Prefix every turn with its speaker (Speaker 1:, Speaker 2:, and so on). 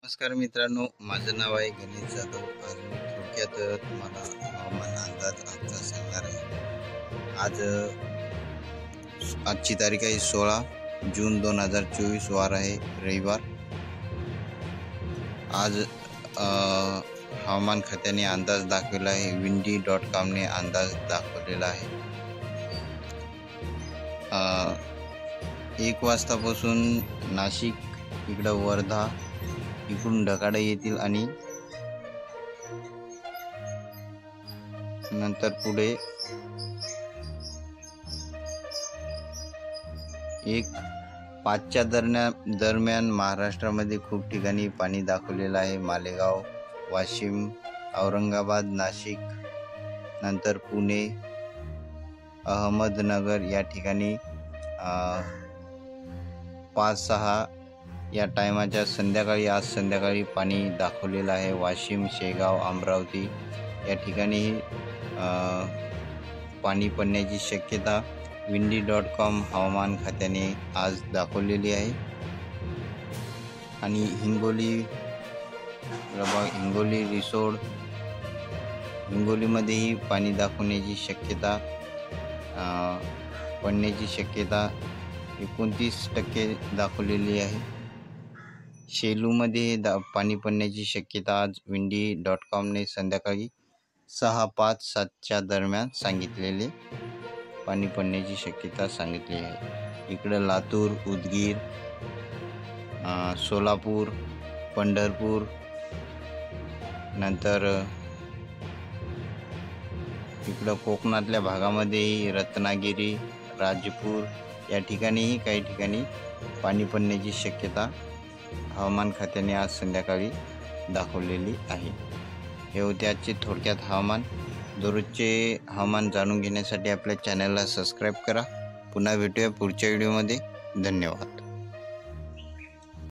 Speaker 1: नमस्कार मित्रांनो, माझं नाव आहे गणेश जाधव। आज मी थोडक्यात तुम्हाला हवामान अंदाज आजचा सांगणार आहे। आजची तारीख आहे 16 जून 2024, वार आहे रविवार। आज हवामान खात्याने अंदाज दाखवला आहे, windy.com ने अंदाज दाखवलेला आहे। 1 वाजतापासून नाशिक इकडं वर्धा इकडून ढगाळ येतील आणि नंतर पुढे 1:05च्या दरम्यान महाराष्ट्रामध्ये खूप ठिकाणी पाणी दाखवलेलं आहे। मालेगाव, वाशिम, औरंगाबाद, नाशिक, नंतर पुणे, अहमदनगर या ठिकाणी 5-6 या टायमाच्या संध्याकाळी आज संध्याकाळी पाणी दाखवलेलं आहे। वाशिम, शेगाव, अमरावती या ठिकाणी पाणी पडण्याची शक्यता windy.com हवामान खात्याने आज दाखवलेली आहे। आणि हिंगोली, रिसोड, हिंगोलीमध्येही पाणी दाखवण्याची शक्यता पडण्याची शक्यता 29% दाखवलेली आहे। शेलूमध्ये पाणी पडण्याची शक्यता आज windy.com ने संध्याकाळी 6:05-7च्या दरम्यान सांगितलेले पाणी पडण्याची शक्यता सांगितली आहे। इकडं लातूर, उदगीर, सोलापूर, पंढरपूर, नंतर इकडं कोकणातल्या भागामध्येही रत्नागिरी, राजपूर या ठिकाणीही काही ठिकाणी पाणी पडण्याची शक्यता हवामान खात्याने आज संध्याकाळी दाखवलेली आहे। हे होते आजचे थोडक्यात हवामान। दररोजचे हवामान जाणून घेण्यासाठी आपल्या चॅनलला सबस्क्राईब करा। पुन्हा भेटूया पुढच्या व्हिडिओमध्ये। धन्यवाद।